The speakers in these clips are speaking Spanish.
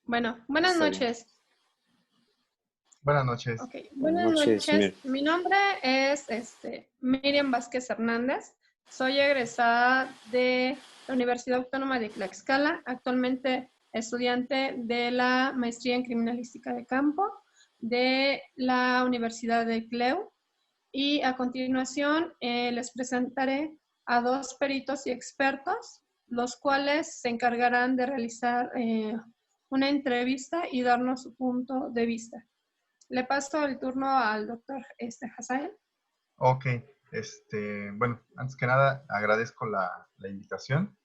Bueno, buenas Está bien. noches. Buenas noches. Ok, Buenas buenas noches, noches. Mir. Mi nombre es Miriam Vázquez Hernández. Soy egresada de la Universidad Autónoma de Tlaxcala, actualmente estudiante de la maestría en criminalística de campo de la Universidad de CLEU. Y a continuación les presentaré a dos peritos y expertos, los cuales se encargarán de realizar una entrevista y darnos su punto de vista. Le paso el turno al doctor Hazael. Ok, bueno, antes que nada agradezco la invitación.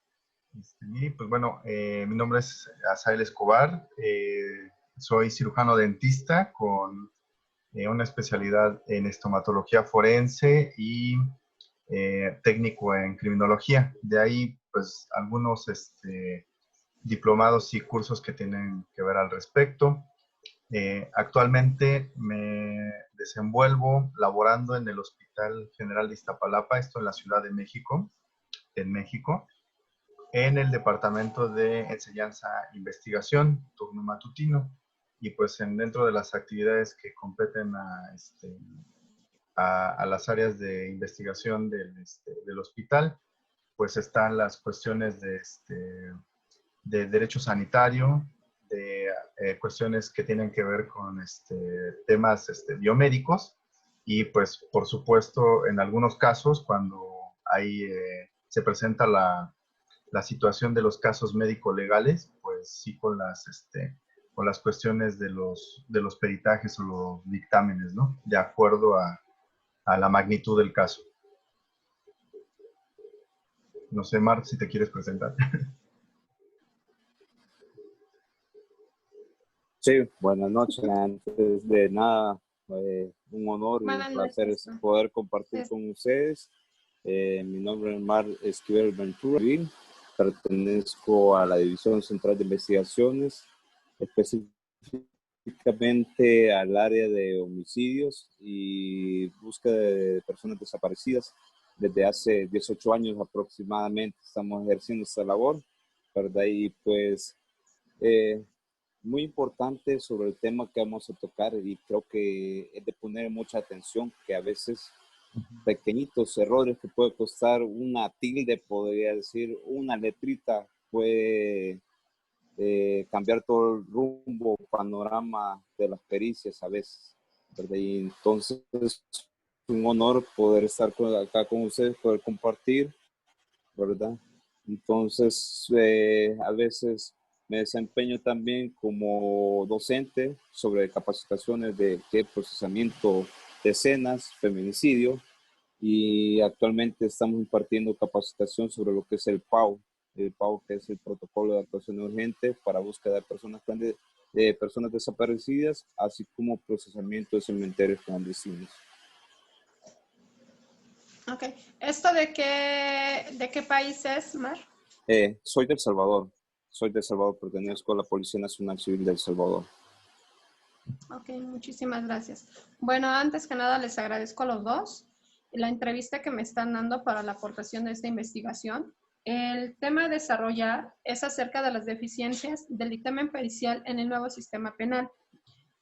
Y pues bueno, mi nombre es Asael Escobar, soy cirujano dentista con una especialidad en estomatología forense y técnico en criminología. De ahí, pues algunos diplomados y cursos que tienen que ver al respecto. Actualmente me desenvuelvo laborando en el Hospital General de Iztapalapa, esto en la Ciudad de México, en México, en el Departamento de Enseñanza e Investigación, turno matutino. Y pues dentro de las actividades que competen a las áreas de investigación del hospital, pues están las cuestiones de derecho sanitario, de cuestiones que tienen que ver con temas biomédicos y pues por supuesto en algunos casos cuando se presenta la situación de los casos médico-legales, pues sí con las cuestiones de los peritajes o los dictámenes, ¿no? De acuerdo a la magnitud del caso. No sé, Marc, si te quieres presentar. Sí, buenas noches. Antes de nada, un honor y un Buenas placer noches. poder compartir con ustedes. Mi nombre es Marc Esquivel Ventura, pertenezco a la División Central de Investigaciones, específicamente al área de homicidios y búsqueda de personas desaparecidas. Desde hace 18 años aproximadamente estamos ejerciendo esta labor, pero de ahí pues muy importante sobre el tema que vamos a tocar y creo que es de poner mucha atención, que a veces pequeñitos errores que puede costar una tilde, podría decir, una letrita, puede cambiar todo el rumbo, panorama de las pericias a veces, ¿verdad? Y entonces es un honor poder estar acá con ustedes, poder compartir, ¿verdad? Entonces, a veces me desempeño también como docente sobre capacitaciones de procesamiento de escenas, feminicidio, y actualmente estamos impartiendo capacitación sobre lo que es el PAU que es el Protocolo de Actuación Urgente para búsqueda de personas desaparecidas, así como procesamiento de cementerios clandestinos. Ok. ¿Esto de qué país es, Mar? Soy de El Salvador. Pertenezco a la Policía Nacional Civil de El Salvador. Ok, muchísimas gracias. Bueno, antes que nada les agradezco a los dos la entrevista que me están dando para la aportación de esta investigación. El tema a desarrollar es acerca de las deficiencias del dictamen pericial en el nuevo sistema penal.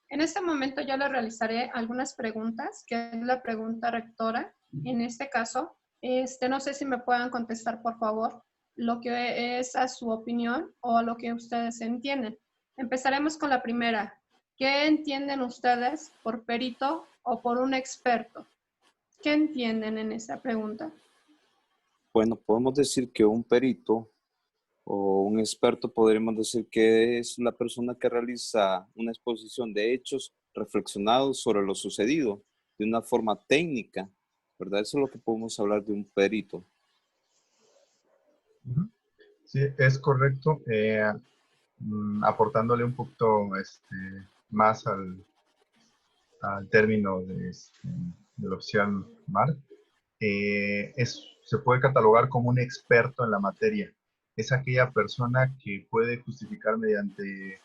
En este momento yo le realizaré algunas preguntas, que es la pregunta rectora. En este caso, no sé si me puedan contestar, por favor, lo que es a su opinión o a lo que ustedes entienden. Empezaremos con la primera. ¿Qué entienden ustedes por perito o por un experto? ¿Qué entienden en esa pregunta? Bueno, podemos decir que un perito o un experto podríamos decir que es la persona que realiza una exposición de hechos reflexionados sobre lo sucedido de una forma técnica, ¿verdad? Eso es lo que podemos hablar de un perito. Sí, es correcto. Aportándole un poquito más al término del oficial Marc, se puede catalogar como un experto en la materia. Es aquella persona que puede justificar mediante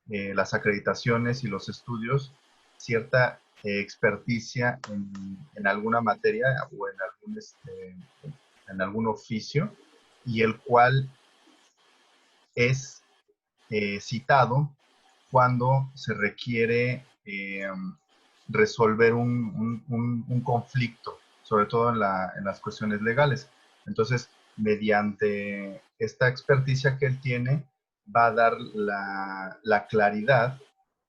las acreditaciones y los estudios cierta experticia en alguna materia o en algún oficio, y el cual es citado cuando se requiere resolver un conflicto, sobre todo en las cuestiones legales. Entonces, mediante esta experticia que él tiene, va a dar la claridad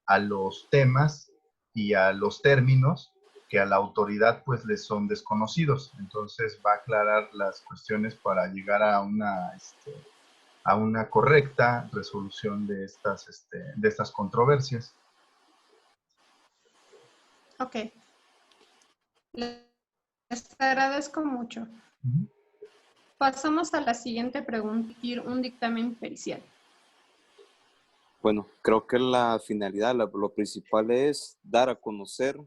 a los temas y a los términos que a la autoridad pues les son desconocidos. Entonces va a aclarar las cuestiones para llegar a una correcta resolución de estas controversias. Ok, les agradezco mucho. Ujú. Pasamos a la siguiente pregunta, un dictamen pericial. Bueno, creo que la finalidad, lo principal es dar a conocer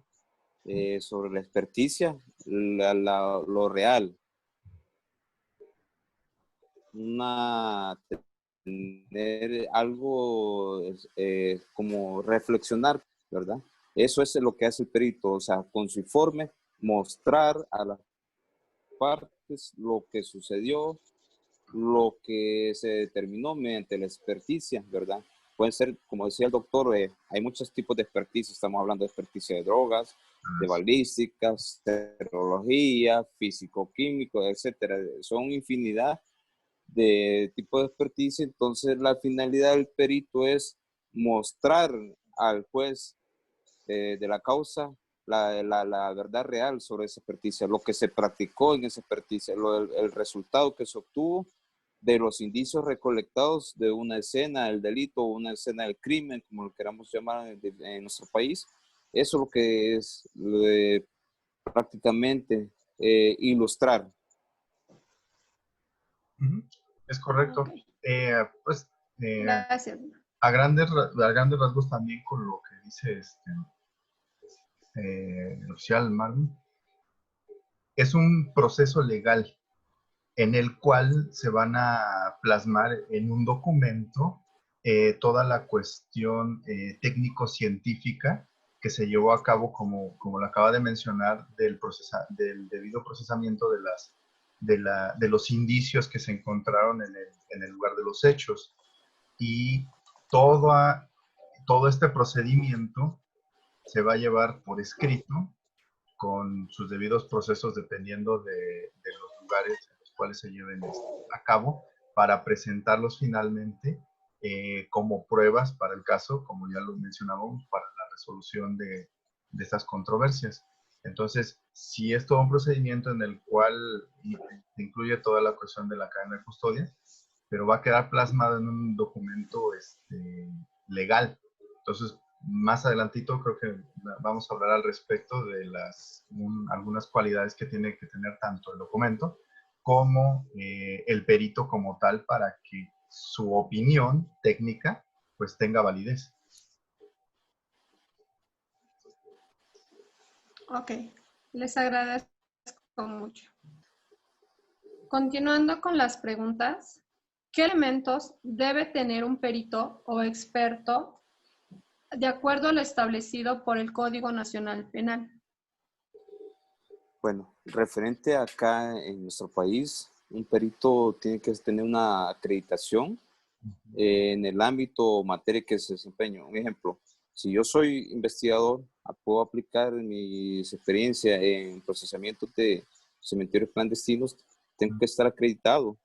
sobre la experticia, lo real, tener algo como reflexionar, ¿verdad? Eso es lo que hace el perito, o sea, con su informe, mostrar a las partes lo que sucedió, lo que se determinó mediante la experticia, ¿verdad? Pueden ser, como decía el doctor, hay muchos tipos de experticia. Estamos hablando de experticia de drogas, de balísticas, serología, físico-químico, etcétera. Son infinidad de tipos de experticia. Entonces, la finalidad del perito es mostrar al juez de la causa la verdad real sobre esa experticia, lo que se practicó en esa experticia, el resultado que se obtuvo de los indicios recolectados de una escena del delito o una escena del crimen, como lo queramos llamar en nuestro país. Eso es lo que es prácticamente ilustrar. Es correcto. Okay. Pues Gracias. a grandes rasgos también con lo que dice el oficial Marvin, es un proceso legal en el cual se van a plasmar en un documento toda la cuestión técnico-científica que se llevó a cabo, como lo acaba de mencionar, del debido procesamiento de los indicios que se encontraron en el lugar de los hechos. Y todo este procedimiento se va a llevar por escrito con sus debidos procesos dependiendo de los lugares en los cuales se lleven a cabo para presentarlos finalmente como pruebas para el caso, como ya lo mencionábamos, para la resolución de estas controversias. Entonces, si es todo un procedimiento en el cual incluye toda la cuestión de la cadena de custodia, pero va a quedar plasmado en un documento legal. Entonces, más adelantito creo que vamos a hablar al respecto de algunas cualidades que tiene que tener tanto el documento como el perito como tal para que su opinión técnica pues tenga validez. Ok, les agradezco mucho. Continuando con las preguntas, ¿qué elementos debe tener un perito o experto de acuerdo a lo establecido por el Código Nacional Penal? Bueno, referente acá en nuestro país, un perito tiene que tener una acreditación en el ámbito o materia que se desempeña. Un ejemplo, si yo soy investigador, puedo aplicar mis experiencias en procesamiento de cementerios clandestinos, tengo que estar acreditado,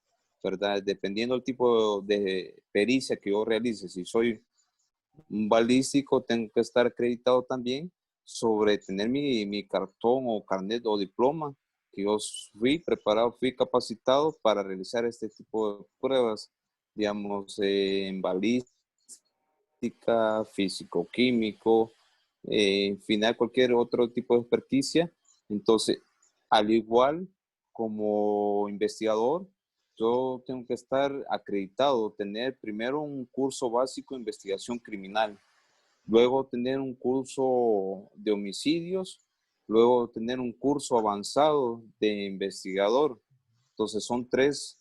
¿verdad? Dependiendo del tipo de pericia que yo realice. Si soy un balístico, tengo que estar acreditado también sobre tener mi cartón o carnet o diploma, que yo fui preparado, fui capacitado para realizar este tipo de pruebas, digamos, en balística, físico-químico, en final cualquier otro tipo de experticia. Entonces, al igual como investigador, yo tengo que estar acreditado, tener primero un curso básico de investigación criminal, luego tener un curso de homicidios, luego tener un curso avanzado de investigador. Entonces son tres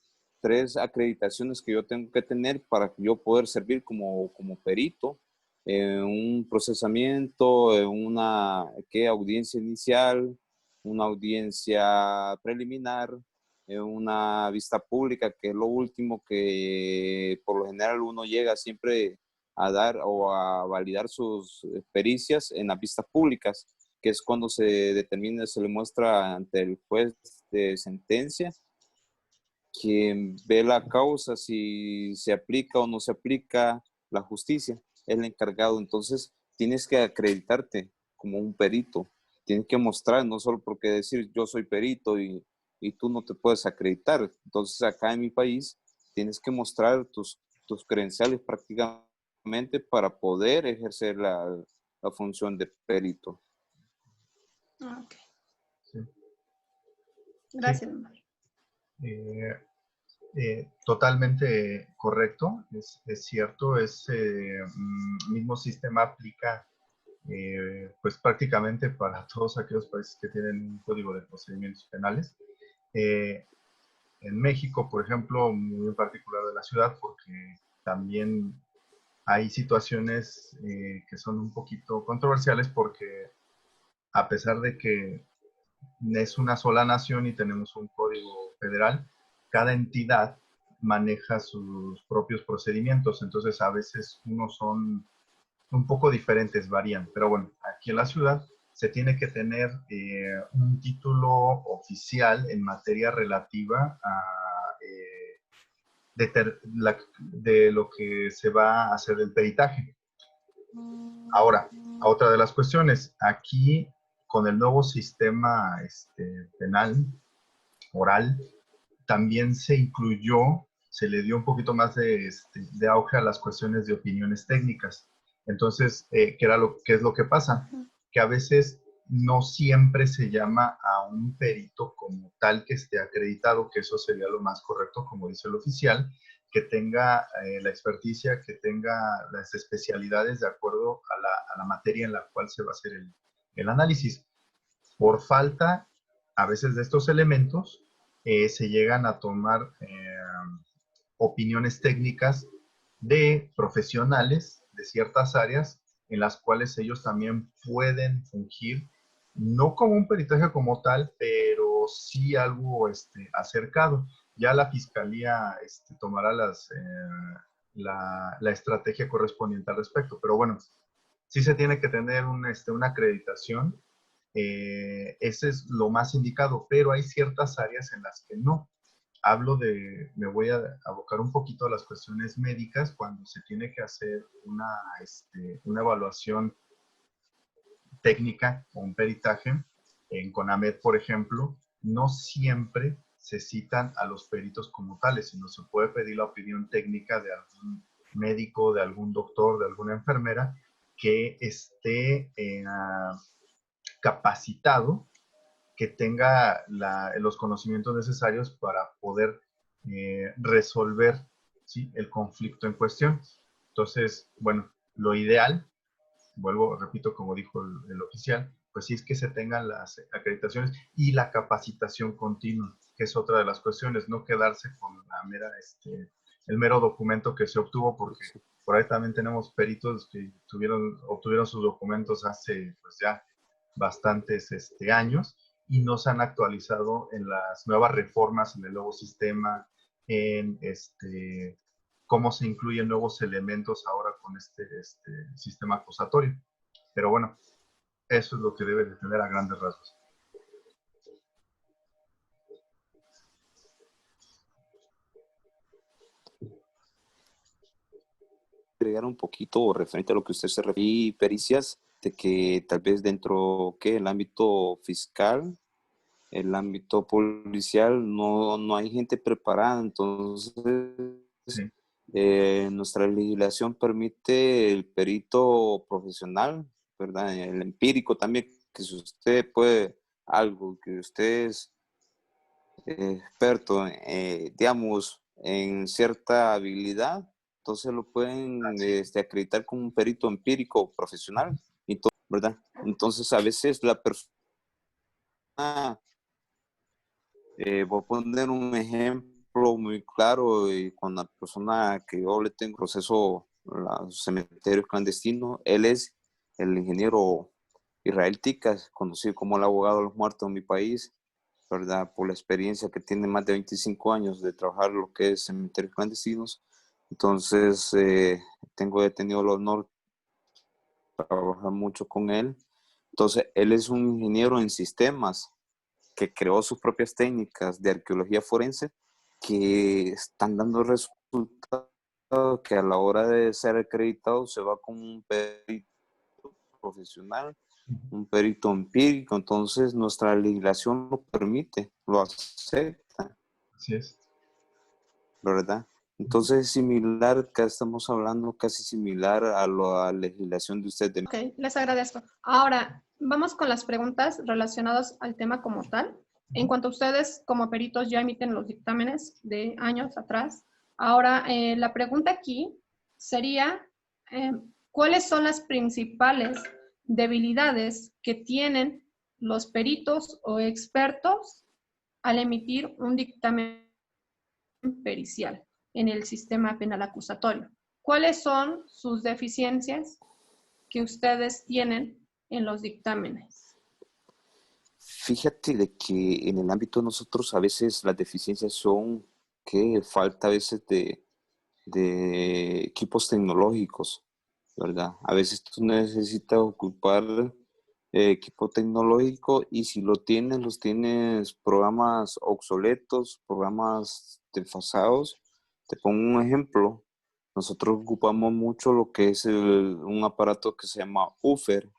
acreditaciones que yo tengo que tener para yo poder servir como perito en un procesamiento, en una audiencia inicial, una audiencia preliminar, en una vista pública, que es lo último que por lo general uno llega siempre a dar o a validar sus pericias en las vistas públicas, que es cuando se determina, se le muestra ante el juez de sentencia, quien ve la causa, si se aplica o no se aplica la justicia, es el encargado. Entonces, tienes que acreditarte como un perito. Tienes que mostrar, no solo porque decir yo soy perito y tú no te puedes acreditar. Entonces, acá en mi país, tienes que mostrar tus credenciales prácticamente para poder ejercer la función de perito. Ok, Sí. gracias, Mario. Eh, Totalmente correcto, es cierto, mismo sistema aplica pues prácticamente para todos aquellos países que tienen un código de procedimientos penales. En México, por ejemplo, muy en particular de la ciudad, porque también hay situaciones que son un poquito controversiales porque a pesar de que es una sola nación y tenemos un código federal, cada entidad maneja sus propios procedimientos, entonces a veces unos son un poco diferentes, varían, pero bueno, aquí en la ciudad se tiene que tener un título oficial en materia relativa a de lo que se va a hacer el peritaje. Ahora, a otra de las cuestiones, aquí con el nuevo sistema penal oral, también se incluyó, se le dio un poquito más de auge a las cuestiones de opiniones técnicas. Entonces, ¿qué es lo que pasa? Que a veces no siempre se llama a un perito como tal que esté acreditado, que eso sería lo más correcto, como dice el oficial, que tenga la experticia, que tenga las especialidades de acuerdo a la materia en la cual se va a hacer el análisis. Por falta, a veces, de estos elementos, se llegan a tomar opiniones técnicas de profesionales de ciertas áreas en las cuales ellos también pueden fungir, no como un peritaje como tal, pero sí algo acercado. Ya la fiscalía tomará la estrategia correspondiente al respecto, pero bueno, sí se tiene que tener una acreditación, ese es lo más indicado, pero hay ciertas áreas en las que no. Me voy a abocar un poquito a las cuestiones médicas cuando se tiene que hacer una evaluación técnica o un peritaje. En CONAMED, por ejemplo, no siempre se citan a los peritos como tales, sino se puede pedir la opinión técnica de algún médico, de algún doctor, de alguna enfermera que esté capacitado, que tenga los conocimientos necesarios para poder resolver, ¿sí?, el conflicto en cuestión. Entonces, bueno, lo ideal, vuelvo, repito, como dijo el oficial, pues sí es que se tengan las acreditaciones y la capacitación continua, que es otra de las cuestiones, no quedarse con el mero documento que se obtuvo, porque por ahí también tenemos peritos que obtuvieron sus documentos hace pues ya bastantes años y no se han actualizado en las nuevas reformas, en el nuevo sistema, en cómo se incluyen nuevos elementos ahora con este sistema acusatorio. Pero bueno, eso es lo que debe de tener a grandes rasgos. Agregar un poquito referente a lo que usted se refiere y pericias de que tal vez dentro que el ámbito fiscal, el ámbito policial, no hay gente preparada. Entonces, Sí. nuestra legislación permite el perito profesional, ¿verdad? El empírico también, que si usted puede algo, que usted es experto, digamos, en cierta habilidad, entonces lo pueden acreditar como un perito empírico profesional, ¿verdad? Entonces, a veces la persona, voy a poner un ejemplo muy claro, y con la persona que yo le tengo proceso los cementerios clandestinos, él es el ingeniero Israel Ticas, conocido como el abogado de los muertos en mi país, ¿verdad? Por la experiencia que tiene, más de 25 años de trabajar lo que es cementerios clandestinos. Entonces, he tenido el honor de trabajar mucho con él. Entonces, él es un ingeniero en sistemas que creó sus propias técnicas de arqueología forense que están dando resultados que a la hora de ser acreditado se va con un perito profesional, un perito empírico. Entonces, nuestra legislación lo permite, lo acepta, Así es. ¿verdad? Entonces, es similar, acá estamos hablando casi similar a la legislación de ustedes. Ok, les agradezco. Ahora, vamos con las preguntas relacionadas al tema como tal. En cuanto a ustedes como peritos ya emiten los dictámenes de años atrás, ahora la pregunta aquí sería, ¿cuáles son las principales debilidades que tienen los peritos o expertos al emitir un dictamen pericial en el sistema penal acusatorio? ¿Cuáles son sus deficiencias que ustedes tienen en los dictámenes? Fíjate de que en el ámbito de nosotros a veces las deficiencias son que falta a veces de equipos tecnológicos, ¿verdad? A veces tú necesitas ocupar equipo tecnológico y si lo tienes, los tienes programas obsoletos, programas desfasados. Te pongo un ejemplo. Nosotros ocupamos mucho lo que es un aparato que se llama UFER.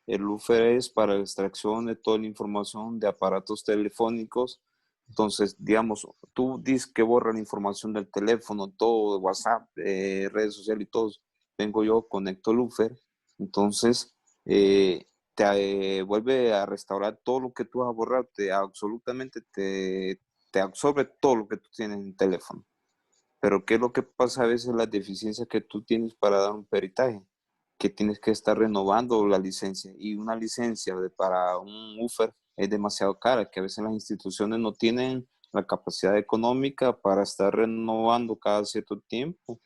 El UFER es para la extracción de toda la información de aparatos telefónicos. Entonces, digamos, tú dices que borra la información del teléfono, todo, de WhatsApp, redes sociales y todo. Vengo yo, conecto el UFER. Entonces, te vuelve a restaurar todo lo que tú has borrado. Absolutamente te absorbe todo lo que tú tienes en el teléfono. Pero ¿qué es lo que pasa a veces las deficiencias que tú tienes para dar un peritaje? Que tienes que estar renovando la licencia y una licencia para un UFER es demasiado cara, que a veces las instituciones no tienen la capacidad económica para estar renovando cada cierto tiempo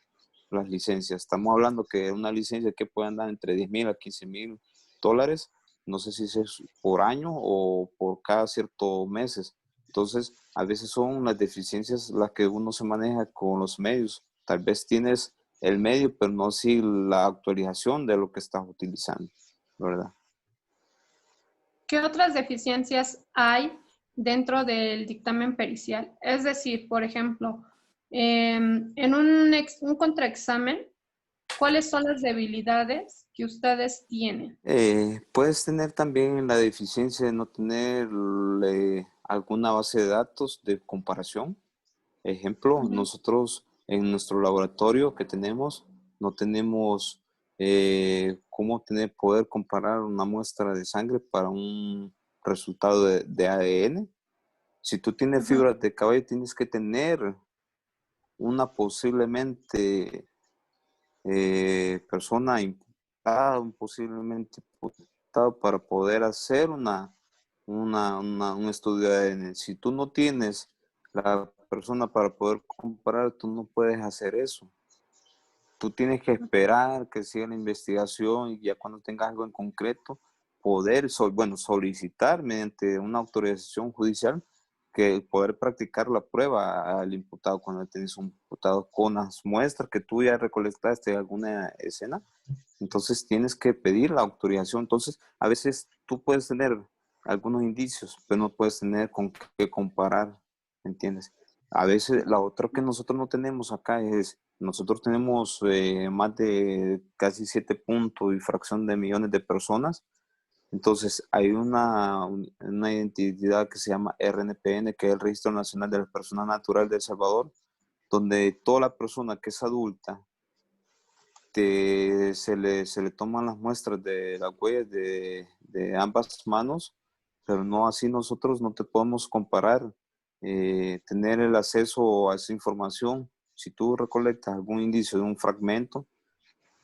las licencias. Estamos hablando que una licencia que puede andar entre 10,000 a 15,000 dólares, no sé si es por año o por cada ciertos meses. Entonces, a veces son las deficiencias las que uno se maneja con los medios. Tal vez tienes el medio, pero no si la actualización de lo que estás utilizando, ¿verdad? ¿Qué otras deficiencias hay dentro del dictamen pericial? Es decir, por ejemplo, en un contraexamen, ¿cuáles son las debilidades que ustedes tienen? Puedes tener también la deficiencia de no tener alguna base de datos de comparación. Ejemplo, Ujú. nosotros en nuestro laboratorio que tenemos, no tenemos cómo poder comparar una muestra de sangre para un resultado de ADN. Si tú tienes Ujú. fibras de cabello, tienes que tener una posiblemente persona imputada, un posiblemente imputado para poder hacer un estudio de ADN. Si tú no tienes la persona para poder comparar, tú no puedes hacer eso. Tú tienes que esperar que siga la investigación y ya cuando tengas algo en concreto, poder, solicitar mediante una autorización judicial que poder practicar la prueba al imputado cuando tienes un imputado con las muestras que tú ya recolectaste de alguna escena. Entonces tienes que pedir la autorización. Entonces, a veces tú puedes tener algunos indicios, pero no puedes tener con qué comparar, ¿entiendes? A veces la otra que nosotros no tenemos acá es, nosotros tenemos más de casi 7 puntos y fracción de millones de personas. Entonces, hay una identidad que se llama RNPN, que es el Registro Nacional de las Personas Naturales de El Salvador, donde toda la persona que es adulta, se le toman las muestras de las huellas de ambas manos, pero no así nosotros no te podemos comparar, tener el acceso a esa información. Si tú recolectas algún indicio de un fragmento,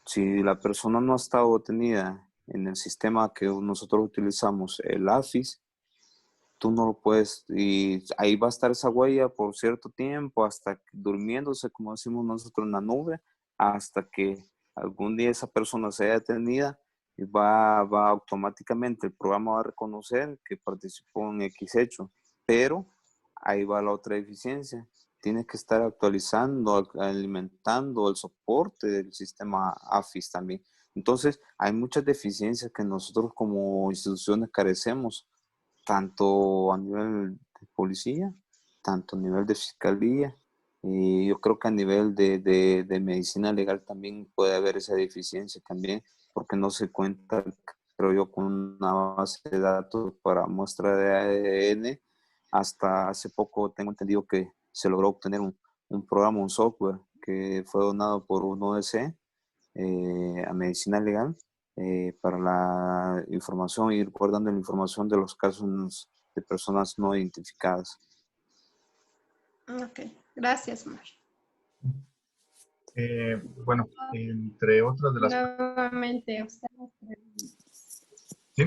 si la persona no ha estado detenida en el sistema que nosotros utilizamos, el AFIS, tú no lo puedes, y ahí va a estar esa huella por cierto tiempo, hasta durmiéndose, como decimos nosotros, en la nube, hasta que algún día esa persona sea detenida y va automáticamente, el programa va a reconocer que participó en X hecho, pero ahí va la otra deficiencia. tienes que estar actualizando, alimentando el soporte del sistema AFIS también. Entonces, hay muchas deficiencias que nosotros como instituciones carecemos, tanto a nivel de policía, tanto a nivel de fiscalía, y yo creo que a nivel de medicina legal también puede haber esa deficiencia también, porque no se cuenta, creo yo, con una base de datos para muestra de ADN. Hasta hace poco tengo entendido que se logró obtener un programa, un software que fue donado por un ODC a medicina legal para la información, ir guardando la información de los casos de personas no identificadas. Ok, gracias, Mar. Bueno, entre otras de las... Nuevamente, usted. ¿Sí?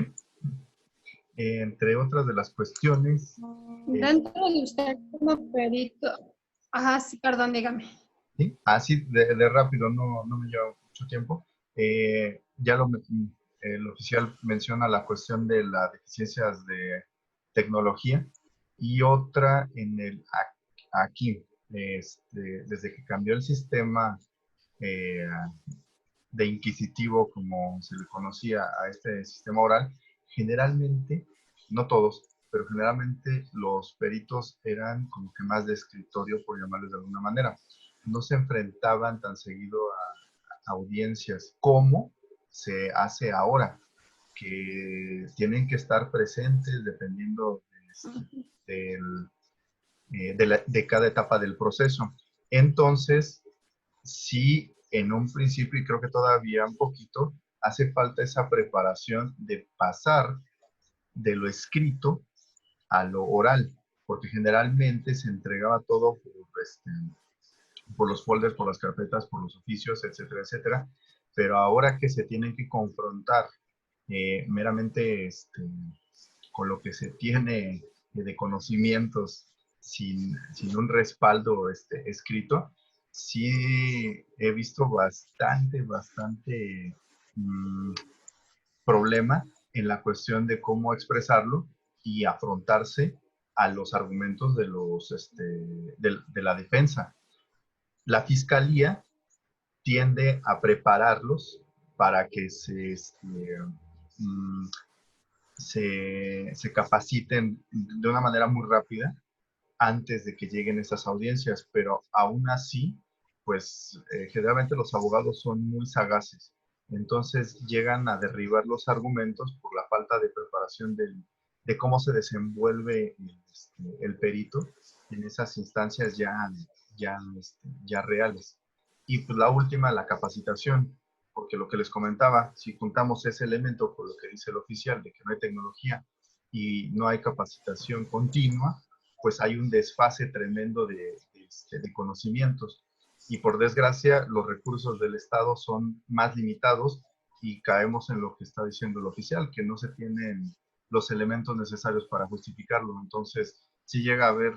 Entre otras de las cuestiones... Dentro de usted como perito, ajá, sí, perdón, dígame. ¿sí? Así de rápido, no me lleva mucho tiempo. El oficial menciona la cuestión de las deficiencias de tecnología y otra aquí, desde que cambió el sistema eh, de inquisitivo, como se le conocía a este sistema oral, generalmente, no todos, pero generalmente los peritos eran como que más de escritorio, por llamarles de alguna manera. No se enfrentaban tan seguido a audiencias como se hace ahora, que tienen que estar presentes dependiendo de cada etapa del proceso. Entonces, sí, en un principio, y creo que todavía un poquito, hace falta esa preparación de pasar de lo escrito a lo oral, porque generalmente se entregaba todo por los folders, por las carpetas, por los oficios, etcétera, etcétera. Pero ahora que se tienen que confrontar meramente con lo que se tiene de conocimientos sin un respaldo escrito, sí he visto bastante problema en la cuestión de cómo expresarlo y afrontarse a los argumentos de la defensa. La fiscalía tiende a prepararlos para que mm, se capaciten de una manera muy rápida antes de que lleguen esas audiencias, pero aún así, pues generalmente los abogados son muy sagaces, entonces llegan a derribar los argumentos por la falta de preparación de cómo se desenvuelve el perito en esas instancias ya reales. Y pues la última, la capacitación, porque lo que les comentaba, si juntamos ese elemento con lo que dice el oficial de que no hay tecnología y no hay capacitación continua, pues hay un desfase tremendo de conocimientos. Y por desgracia, los recursos del Estado son más limitados y caemos en lo que está diciendo el oficial, que no se tienen los elementos necesarios para justificarlo. Entonces, sí llega a haber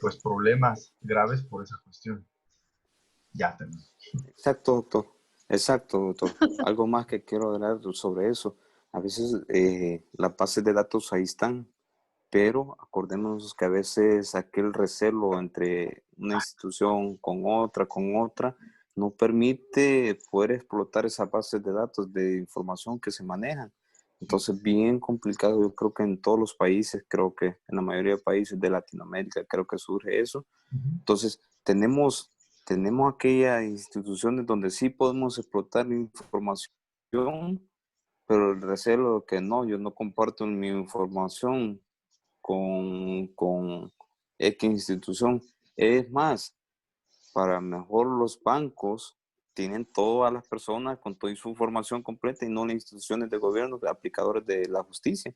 pues problemas graves por esa cuestión. Ya tenemos. Exacto, doctor. Exacto, doctor. Algo más que quiero hablar sobre eso. A veces las bases de datos ahí están, pero acordémonos que a veces aquel recelo entre una institución con otra, no permite poder explotar esas bases de datos de información que se manejan. Entonces, bien complicado, yo creo que en todos los países, creo que en la mayoría de países de Latinoamérica, creo que surge eso. Entonces, tenemos aquellas instituciones donde sí podemos explotar la información, pero el recelo que no, yo no comparto mi información con X institución. Es más, para mejor los bancos tienen todas las personas con toda su información completa y no las instituciones de gobierno, aplicadores de la justicia.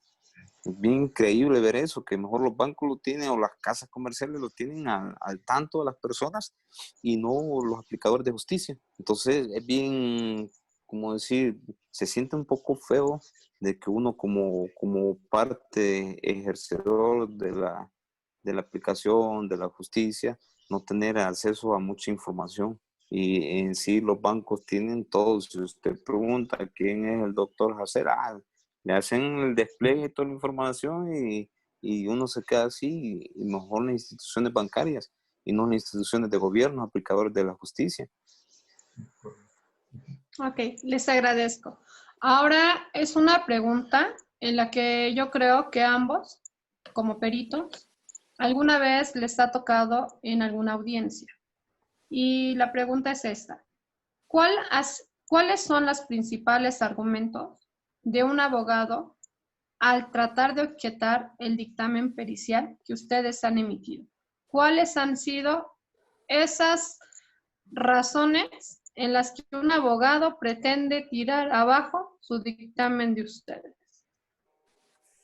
Es bien increíble ver eso, que mejor los bancos lo tienen o las casas comerciales lo tienen al tanto de las personas y no los aplicadores de justicia. Entonces es bien, como decir, se siente un poco feo de que uno como parte ejercedor de la aplicación, de la justicia, no tener acceso a mucha información. Y en sí los bancos tienen todo. Si usted pregunta quién es el doctor Hacer, le hacen el despliegue de toda la información y y uno se queda así, y mejor las instituciones bancarias y no las instituciones de gobierno, aplicadores de la justicia. Ok, les agradezco. Ahora es una pregunta en la que yo creo que ambos, como peritos, alguna vez les ha tocado en alguna audiencia. Y la pregunta es esta. ¿Cuáles son los principales argumentos de un abogado al tratar de objetar el dictamen pericial que ustedes han emitido? ¿Cuáles han sido esas razones en las que un abogado pretende tirar abajo su dictamen de ustedes?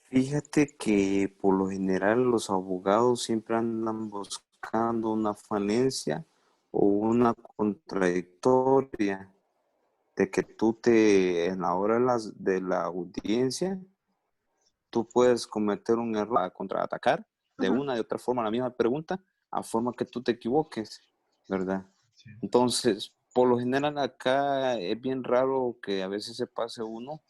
Fíjate que por lo general los abogados siempre andan buscando una falencia o una contradictoria de que en la hora de la audiencia, tú puedes cometer un error a contraatacar de Ujú. una de otra forma la misma pregunta, a forma que tú te equivoques, ¿verdad? Sí. Entonces, por lo general acá es bien raro que a veces se pase uno,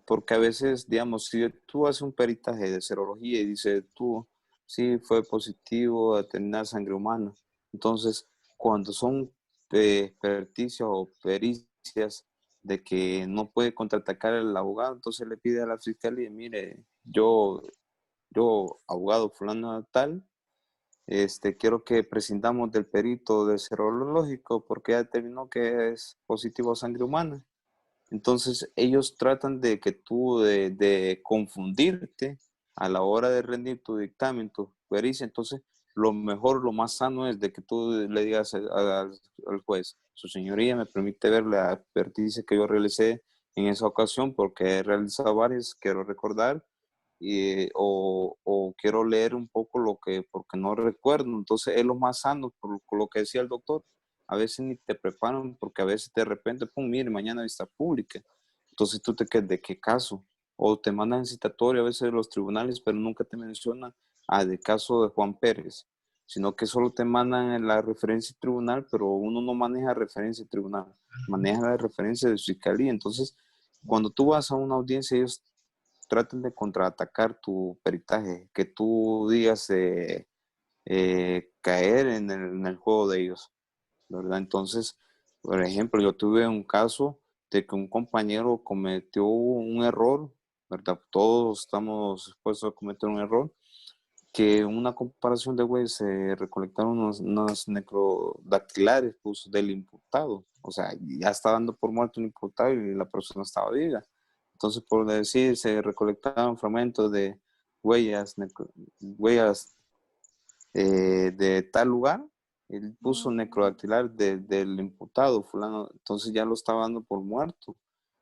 porque a veces, digamos, si tú haces un peritaje de serología y dice tú, sí, fue positivo a tener sangre humana. Entonces, cuando son experticias o pericias de que no puede contraatacar el abogado, entonces le pide a la fiscalía, mire, yo abogado fulano de tal, quiero que prescindamos del perito de serológico porque ya determinó que es positivo a sangre humana. Entonces ellos tratan de que tú, de confundirte a la hora de rendir tu dictamen, tu pericia. Entonces lo mejor, lo más sano es de que tú le digas al juez, su señoría me permite ver la perticia que yo realicé en esa ocasión porque he realizado varias, quiero recordar, o quiero leer un poco porque no recuerdo. Entonces es lo más sano, por lo que decía el doctor. A veces ni te preparan porque a veces de repente, pum, mire, mañana vista pública. Entonces tú te quedas, ¿de qué caso? O te mandan citatorio a veces de los tribunales, pero nunca te mencionan del caso de Juan Pérez, sino que solo te mandan en la referencia tribunal, pero uno no maneja referencia tribunal, maneja la referencia de fiscalía. Entonces, cuando tú vas a una audiencia, ellos tratan de contraatacar tu peritaje, que tú digas caer en el juego de ellos, ¿verdad? Entonces, por ejemplo, yo tuve un caso de que un compañero cometió un error, ¿verdad? Todos estamos expuestos a cometer un error, que en una comparación de güeyes se recolectaron unos necrodactilares pues, del imputado. O sea, ya está dando por muerto el imputado y la persona estaba viva. Entonces, por decir, se recolectaron fragmentos de huellas de tal lugar. Él puso necrodactilar del imputado, fulano, entonces ya lo estaba dando por muerto.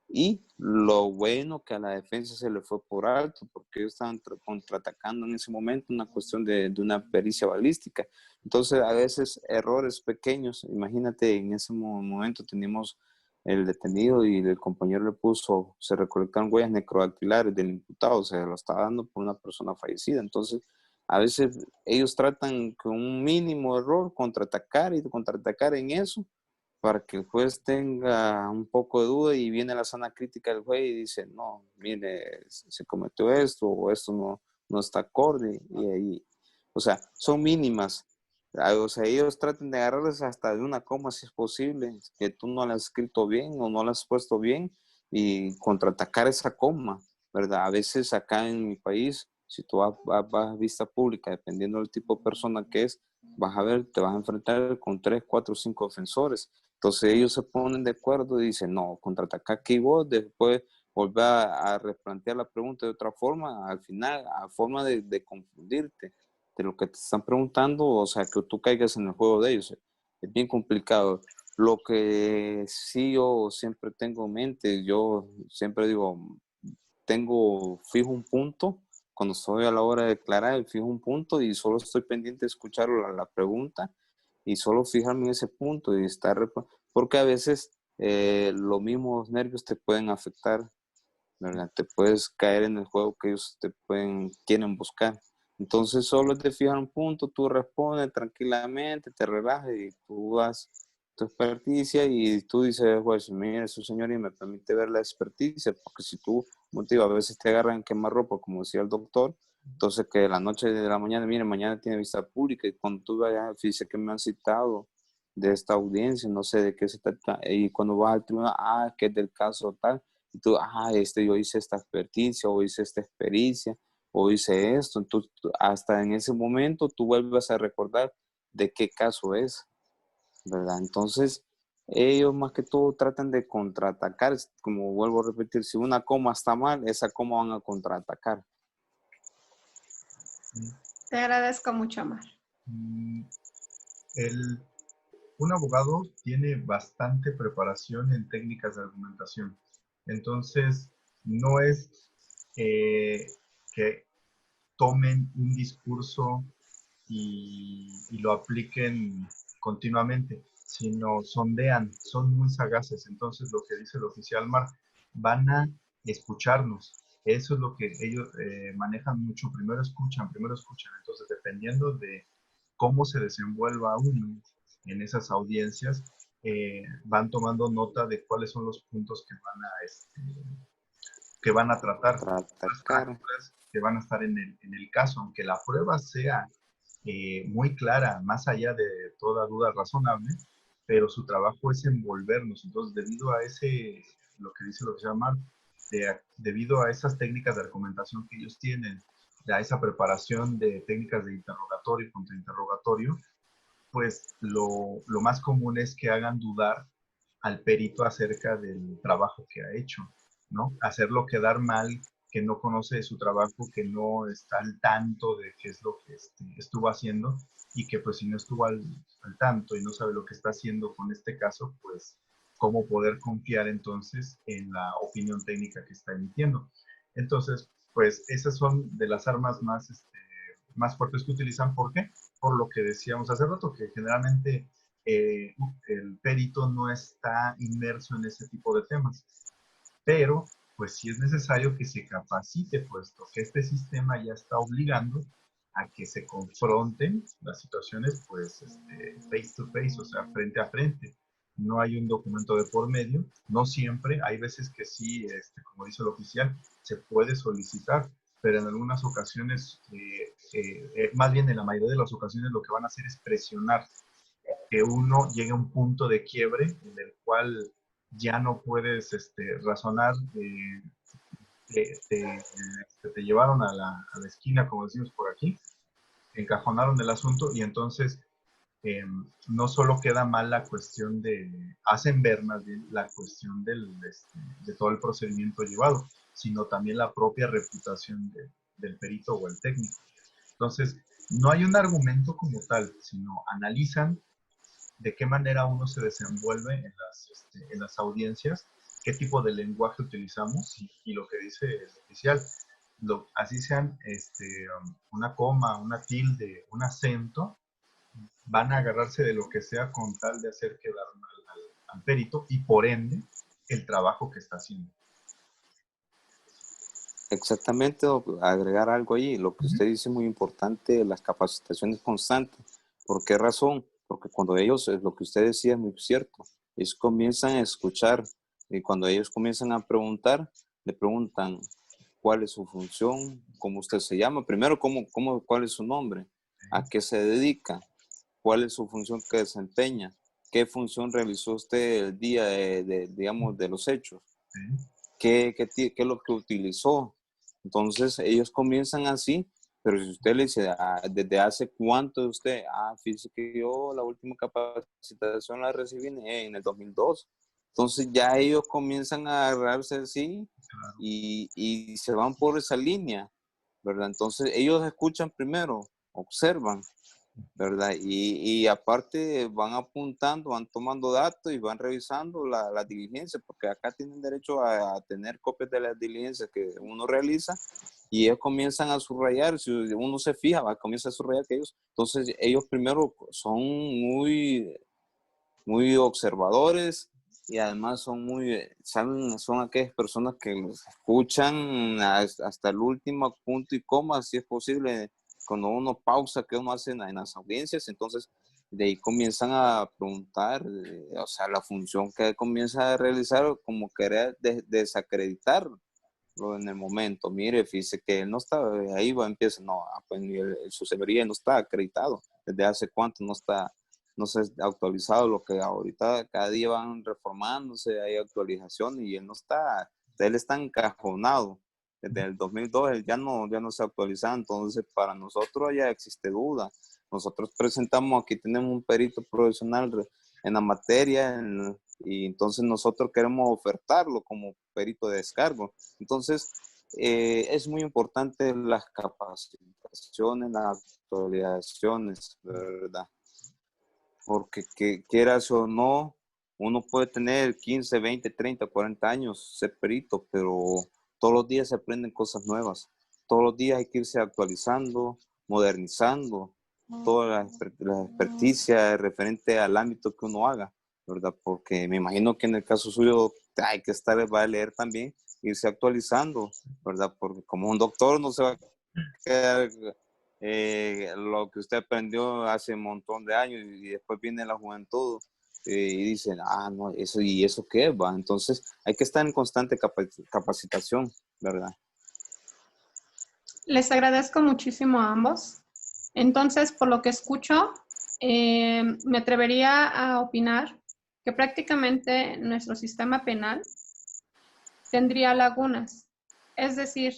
Y lo bueno que a la defensa se le fue por alto, porque ellos estaban contraatacando en ese momento una cuestión de una pericia balística. Entonces, a veces errores pequeños, imagínate, en ese momento teníamos el detenido y el compañero le puso, se recolectaron huellas necrodactilares del imputado, o sea, lo estaba dando por una persona fallecida. Entonces, a veces ellos tratan con un mínimo error contraatacar y contraatacar en eso para que el juez tenga un poco de duda y viene la sana crítica del juez y dice, no, mire, se cometió esto o esto no está acorde. Y ahí, o sea, son mínimas. O sea, ellos tratan de agarrarles hasta de una coma si es posible, que tú no la has escrito bien o no la has puesto bien y contraatacar esa coma, ¿verdad? A veces acá en mi país, si tú vas a vista pública, dependiendo del tipo de persona que es, vas a ver, te vas a enfrentar con 3, 4, 5 defensores. Entonces ellos se ponen de acuerdo y dicen, no, contraataca aquí vos, después volver a replantear la pregunta de otra forma, al final, a forma de confundirte de lo que te están preguntando, o sea, que tú caigas en el juego de ellos. Es bien complicado. Lo que sí yo siempre tengo en mente, yo siempre digo, tengo fijo un punto, cuando estoy a la hora de declarar, fijo un punto y solo estoy pendiente de escuchar la pregunta y solo fijarme en ese punto y estar, porque a veces los mismos nervios te pueden afectar, ¿verdad? Te puedes caer en el juego que ellos quieren buscar. Entonces solo te fijan un punto, tú respondes tranquilamente, te relajas y tú das tu experticia y tú dices, pues mire, su señoría me permite ver la experticia, porque si tú motivas, a veces te agarran quemar ropa, como decía el doctor, Entonces, que la noche de la mañana, mire, mañana tiene vista pública y cuando tú vayas, fíjese que me han citado de esta audiencia, no sé de qué se trata, y cuando vas al tribunal, que es del caso tal, y tú, yo hice esta experticia, o hice esta experiencia, o hice esto, entonces hasta en ese momento tú vuelves a recordar de qué caso es, ¿verdad? Entonces, ellos más que todo tratan de contraatacar, como vuelvo a repetir, si una coma está mal, esa coma van a contraatacar. Te agradezco mucho, Omar. El, un abogado tiene bastante preparación en técnicas de argumentación. Entonces, no es que tomen un discurso y lo apliquen continuamente, sino sondean, son muy sagaces. Entonces, lo que dice el oficial Mar, van a escucharnos. Eso es lo que ellos manejan mucho. Primero escuchan, primero escuchan. Entonces, dependiendo de cómo se desenvuelva uno en esas audiencias, van tomando nota de cuáles son los puntos que van a tratar, las Contraatacar. facturas que van a estar en el caso, aunque la prueba sea muy clara, más allá de toda duda razonable, pero su trabajo es envolvernos. Entonces, debido a lo que dice lo que se llama, debido a esas técnicas de argumentación que ellos tienen, a esa preparación de técnicas de interrogatorio y contrainterrogatorio, pues lo más común es que hagan dudar al perito acerca del trabajo que ha hecho, ¿no? Hacerlo quedar mal, que no conoce su trabajo, que no está al tanto de qué es lo que estuvo haciendo y que pues si no estuvo al tanto y no sabe lo que está haciendo con este caso, pues cómo poder confiar entonces en la opinión técnica que está emitiendo. Entonces, pues esas son de las armas más fuertes que utilizan. ¿Por qué? Por lo que decíamos hace rato, que generalmente el perito no está inmerso en ese tipo de temas, pero pues sí es necesario que se capacite, puesto que este sistema ya está obligando a que se confronten las situaciones pues face to face, o sea, frente a frente. No hay un documento de por medio, no siempre, hay veces que sí, como dice el oficial, se puede solicitar, pero en algunas ocasiones, más bien en la mayoría de las ocasiones, lo que van a hacer es presionar que uno llegue a un punto de quiebre en el cual ya no puedes razonar, te llevaron a la esquina, como decimos por aquí, encajonaron el asunto y entonces no solo queda mal la cuestión hacen ver más bien la cuestión de todo el procedimiento llevado, sino también la propia reputación del perito o el técnico. Entonces, no hay un argumento como tal, sino analizan de qué manera uno se desenvuelve en las audiencias, qué tipo de lenguaje utilizamos y lo que dice el oficial. Así sean una coma, una tilde, un acento, van a agarrarse de lo que sea con tal de hacer quedar mal al perito y por ende el trabajo que está haciendo. Exactamente, agregar algo allí. Lo que usted dice es muy importante, las capacitaciones constantes. ¿Por qué razón? Porque cuando ellos, lo que usted decía es muy cierto, ellos comienzan a escuchar y cuando ellos comienzan a preguntar, le preguntan cuál es su función, cómo usted se llama, primero cuál es su nombre, a qué se dedica, cuál es su función que desempeña, qué función realizó usted el día digamos, de los hechos. ¿Sí? ¿Qué es lo que utilizó? Entonces ellos comienzan así, pero si usted le dice, ¿desde hace cuánto usted? Fíjese que yo la última capacitación la recibí en el 2002. Entonces ya ellos comienzan a agarrarse así Claro. y se van por esa línea, ¿verdad? Entonces ellos escuchan primero, observan, ¿verdad? Y aparte van apuntando, van tomando datos y van revisando la diligencia, porque acá tienen derecho a tener copias de las diligencias que uno realiza y ellos comienzan a subrayar, si uno se fija, comienza a subrayar que ellos, entonces ellos primero son muy observadores y además son aquellas personas que los escuchan hasta el último punto y coma, si es posible, cuando uno pausa, que uno hace en las audiencias, entonces de ahí comienzan a preguntar, o sea, la función que comienza a realizar como querer desacreditar, en el momento, mire, fíjese que él no está, ahí va, empieza, no, pues su severía no está acreditado, desde hace cuánto no se ha actualizado, lo que ahorita cada día van reformándose, hay actualización y él está encajonado. Desde el 2002 él ya no se ha actualizado, entonces para nosotros ya existe duda. Nosotros presentamos, aquí tenemos un perito profesional en la materia, y entonces nosotros queremos ofertarlo como perito de descargo. Entonces, es muy importante las capacitaciones, las actualizaciones, ¿verdad? Porque quieras o no, uno puede tener 15, 20, 30, 40 años, ser perito, pero todos los días se aprenden cosas nuevas. Todos los días hay que irse actualizando, modernizando toda la experticia referente al ámbito que uno haga, ¿verdad? Porque me imagino que en el caso suyo hay que va a leer también, irse actualizando, ¿verdad? Porque como un doctor no se va a quedar lo que usted aprendió hace un montón de años y después viene la juventud y dicen, no, eso y eso qué va. Entonces hay que estar en constante capacitación, ¿verdad? Les agradezco muchísimo a ambos. Entonces, por lo que escucho, me atrevería a opinar que prácticamente nuestro sistema penal tendría lagunas. Es decir,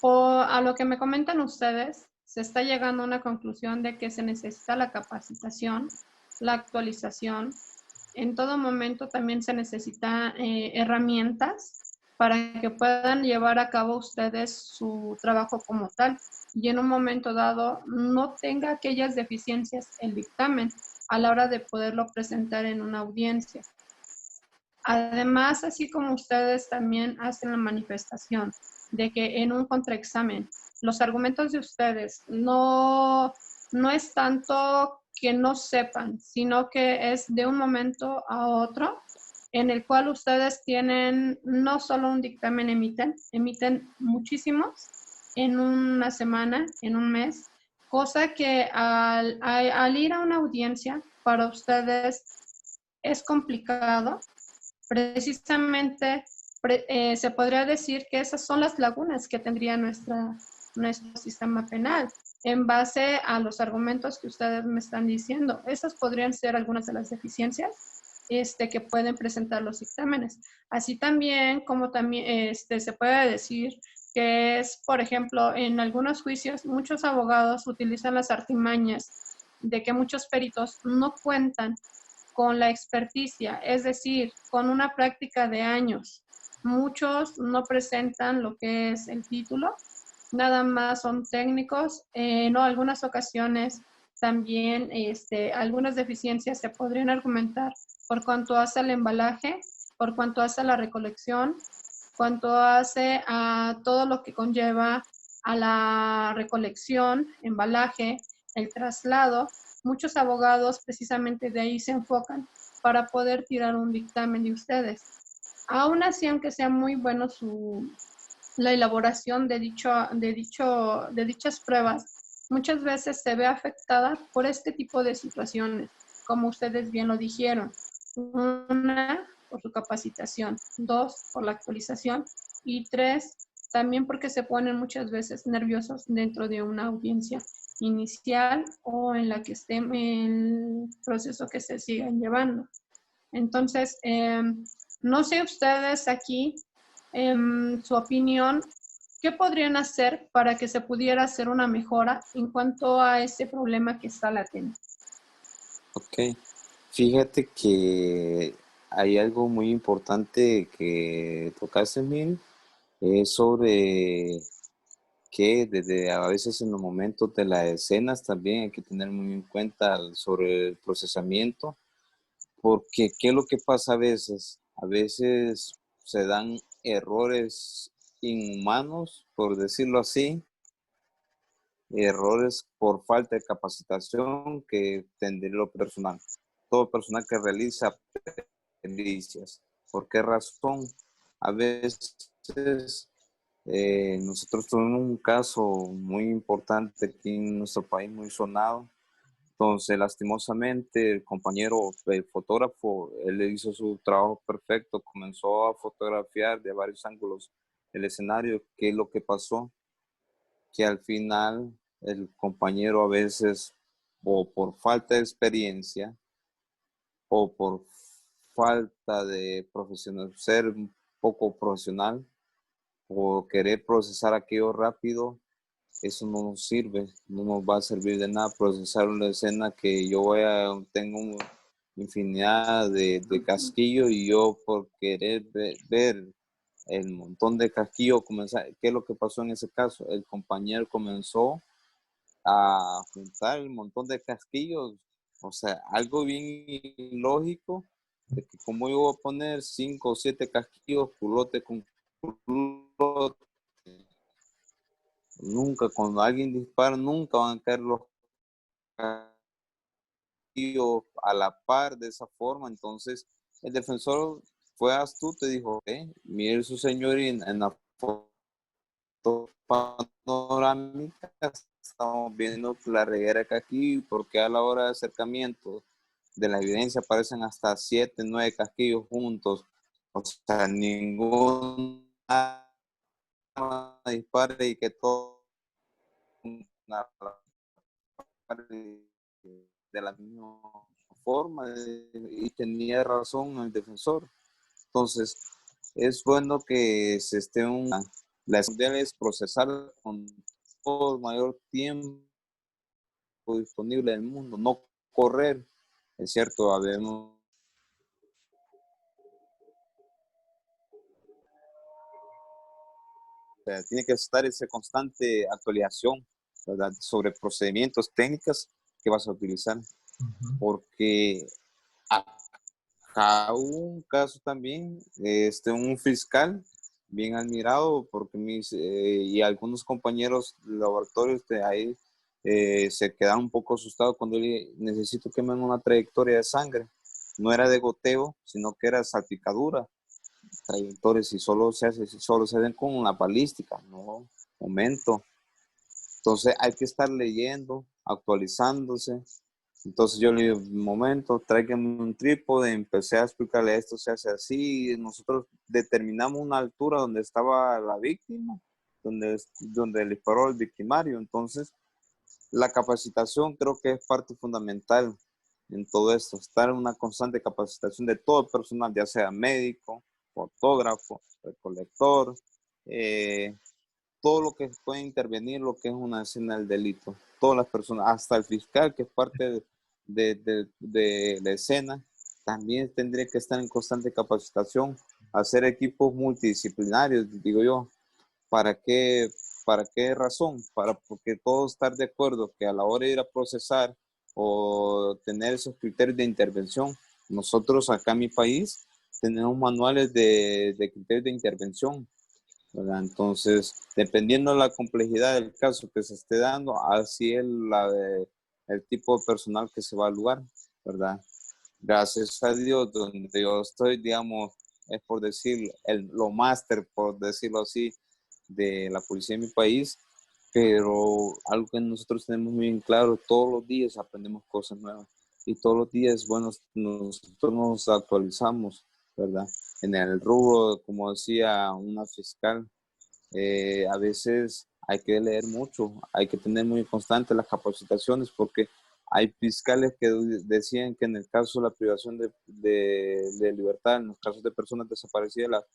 a lo que me comentan ustedes, se está llegando a una conclusión de que se necesita la capacitación, la actualización. En todo momento también se necesita herramientas para que puedan llevar a cabo ustedes su trabajo como tal y en un momento dado no tenga aquellas deficiencias el dictamen a la hora de poderlo presentar en una audiencia. Además, así como ustedes también hacen la manifestación de que en un contraexamen los argumentos de ustedes no es tanto que no sepan, sino que es de un momento a otro en el cual ustedes tienen no solo un dictamen emiten muchísimos en una semana, en un mes, cosa que al ir a una audiencia para ustedes es complicado. Precisamente se podría decir que esas son las lagunas que tendría nuestro sistema penal en base a los argumentos que ustedes me están diciendo. Esas podrían ser algunas de las deficiencias que pueden presentar los dictámenes. Así también como también se puede decir que es, por ejemplo, en algunos juicios muchos abogados utilizan las artimañas de que muchos peritos no cuentan con la experticia, es decir, con una práctica de años. Muchos no presentan lo que es el título, nada más son técnicos. No, algunas ocasiones también algunas deficiencias se podrían argumentar por cuanto hace al embalaje, por cuanto hace a la recolección, cuanto hace a todo lo que conlleva a la recolección, embalaje, el traslado. Muchos abogados precisamente de ahí se enfocan para poder tirar un dictamen de ustedes. Aún así, aunque sea muy bueno la elaboración de dichas pruebas, muchas veces se ve afectada por este tipo de situaciones, como ustedes bien lo dijeron. Una, por su capacitación. Dos, por la actualización. Y tres, también porque se ponen muchas veces nerviosos dentro de una audiencia inicial o en la que esté en el proceso que se sigan llevando. Entonces, no sé ustedes aquí, su opinión, ¿qué podrían hacer para que se pudiera hacer una mejora en cuanto a ese problema que está latente? Ok, fíjate que hay algo muy importante que tocaste, Mil, es sobre que desde a veces en los momentos de las escenas también hay que tener muy en cuenta sobre el procesamiento, porque ¿qué es lo que pasa a veces? A veces se dan errores inhumanos, por decirlo así, errores por falta de capacitación que tendría lo personal. Todo personal que realiza pericias. ¿Por qué razón? A veces nosotros tuvimos un caso muy importante aquí en nuestro país, muy sonado. Entonces, lastimosamente, el compañero, el fotógrafo, él le hizo su trabajo perfecto, comenzó a fotografiar de varios ángulos el escenario, qué es lo que pasó, que al final el compañero a veces, o por falta de experiencia, o por falta de profesional, ser un poco profesional, o querer procesar aquello rápido, eso no nos sirve, no nos va a servir de nada procesar una escena que tengo infinidad de casquillos y yo por querer ver el montón de casquillos, ¿qué es lo que pasó en ese caso? El compañero comenzó a juntar el montón de casquillos, o sea, algo bien ilógico, de que como yo voy a poner 5 o 7 casquillos, culote con culote, nunca, cuando alguien dispara, nunca van a caer los casquillos a la par de esa forma. Entonces, el defensor fue astuto y dijo, mire su señor en la foto panorámica estamos viendo la reguera que aquí, porque a la hora de acercamiento de la evidencia aparecen hasta 7, 9 casquillos juntos. O sea, ningún dispare y que todo de la misma forma, y tenía razón el defensor. Entonces, es bueno que se esté la idea es procesar con todo el mayor tiempo disponible del mundo, no correr, es cierto, tiene que estar esa constante actualización, ¿verdad? Sobre procedimientos técnicas que vas a utilizar, porque acá hubo un caso también, un fiscal bien admirado, porque y algunos compañeros laboratorios de ahí se quedaron un poco asustados cuando le necesito que me den una trayectoria de sangre. No era de goteo, sino que era salpicadura. Trayectorias y solo se hacen con una balística, no momento. Entonces hay que estar leyendo, actualizándose. Entonces yo le digo, un momento, tráigame un trípode, empecé a explicarle esto se hace así. Nosotros determinamos una altura donde estaba la víctima, donde le disparó el victimario. Entonces la capacitación creo que es parte fundamental en todo esto, estar en una constante capacitación de todo el personal, ya sea médico, fotógrafo, recolector, todo lo que puede intervenir, lo que es una escena del delito, todas las personas, hasta el fiscal que es parte de la escena, también tendría que estar en constante capacitación, hacer equipos multidisciplinarios, digo yo. ¿Para qué, para qué razón? Porque todos estar de acuerdo que a la hora de ir a procesar o tener esos criterios de intervención, nosotros acá en mi país tenemos manuales de criterios de intervención, ¿verdad? Entonces, dependiendo de la complejidad del caso que se esté dando, así es el tipo de personal que se va al lugar, ¿verdad? Gracias a Dios, donde yo estoy, digamos, es por decir, lo máster, por decirlo así, de la policía de mi país, pero algo que nosotros tenemos muy en claro, todos los días aprendemos cosas nuevas y todos los días, bueno, nosotros nos actualizamos, ¿verdad? En el rubro, como decía una fiscal, a veces hay que leer mucho, hay que tener muy constante las capacitaciones porque hay fiscales que decían que en el caso de la privación de libertad, en los casos de personas desaparecidas,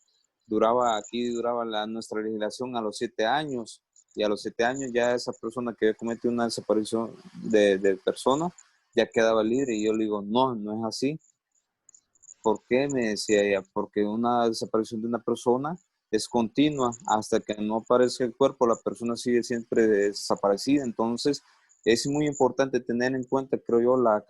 nuestra legislación a los 7 años y a los 7 años ya esa persona que cometió una desaparición de persona ya quedaba libre y yo le digo, no, no es así. ¿Por qué? Me decía ella, porque una desaparición de una persona es continua hasta que no aparezca el cuerpo, la persona sigue siempre desaparecida. Entonces, es muy importante tener en cuenta, creo yo, las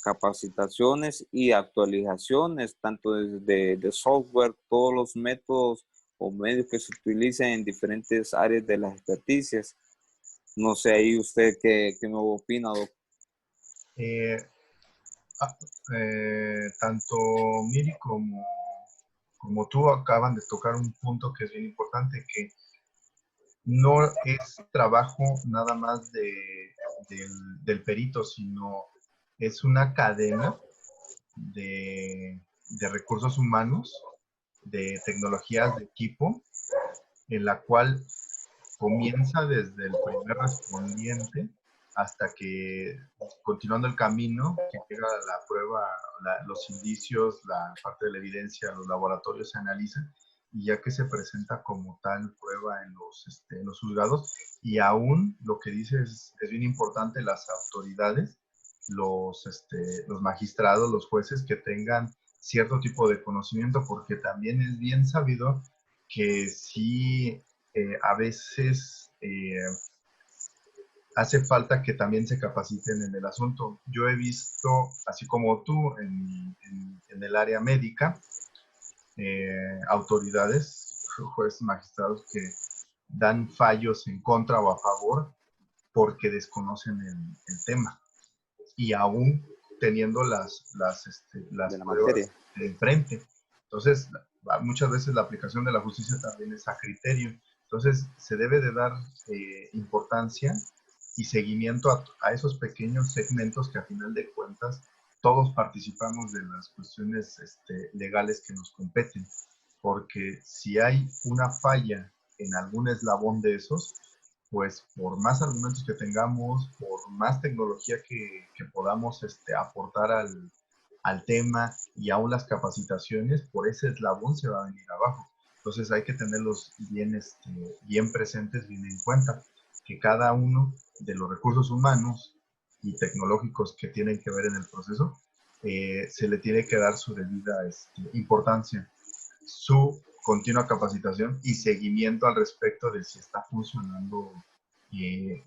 capacitaciones y actualizaciones, tanto de software, todos los métodos o medios que se utilizan en diferentes áreas de las experticias. No sé ahí usted qué me opina, doctor. Eh, Tanto Miri como tú acaban de tocar un punto que es bien importante, que no es trabajo nada más del perito, sino es una cadena de recursos humanos de tecnologías de equipo, en la cual comienza desde el primer respondiente hasta que, continuando el camino, que llega a la prueba, los indicios, la parte de la evidencia, los laboratorios se analizan, y ya que se presenta como tal prueba en los juzgados, y aún lo que dice es bien importante, las autoridades, los magistrados, los jueces que tengan cierto tipo de conocimiento, porque también es bien sabido que sí, a veces hace falta que también se capaciten en el asunto. Yo he visto, así como tú, en el área médica, autoridades, jueces, magistrados que dan fallos en contra o a favor porque desconocen el tema. Y aún teniendo las de la pruebas materia. enfrente. Entonces, muchas veces la aplicación de la justicia también es a criterio. Entonces, se debe de dar importancia y seguimiento a esos pequeños segmentos que a final de cuentas todos participamos de las cuestiones legales que nos competen. Porque si hay una falla en algún eslabón de esos, pues por más argumentos que tengamos, por más tecnología que podamos aportar al tema y aún las capacitaciones, por ese eslabón se va a venir abajo. Entonces hay que tenerlos bien presentes, bien en cuenta, que cada uno de los recursos humanos y tecnológicos que tienen que ver en el proceso, se le tiene que dar su debida importancia, su continua capacitación y seguimiento al respecto de si está funcionando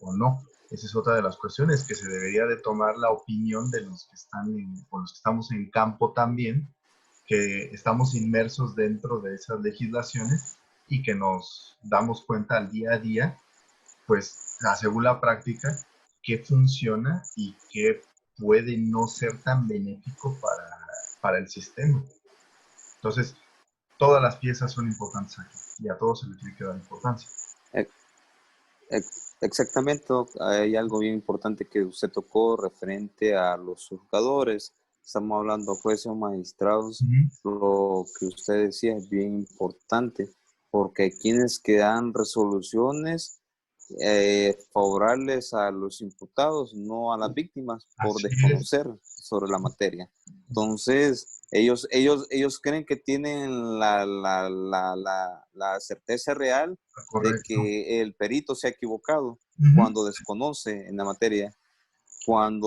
o no. Esa es otra de las cuestiones, que se debería de tomar la opinión de los que con los que estamos en campo también, que estamos inmersos dentro de esas legislaciones y que nos damos cuenta al día a día, pues según la práctica, qué funciona y qué puede no ser tan benéfico para el sistema. Entonces, todas las piezas son importantes aquí y a todos se les tiene que dar importancia. Exactamente, hay algo bien importante que usted tocó referente a los juzgadores. Estamos hablando de jueces o magistrados. Lo que usted decía es bien importante porque hay quienes que dan resoluciones favorables a los imputados, no a las víctimas, por Así es. desconocer sobre la materia. Entonces, ellos creen que tienen la certeza real de Correcto. que el perito se ha equivocado cuando desconoce en la materia,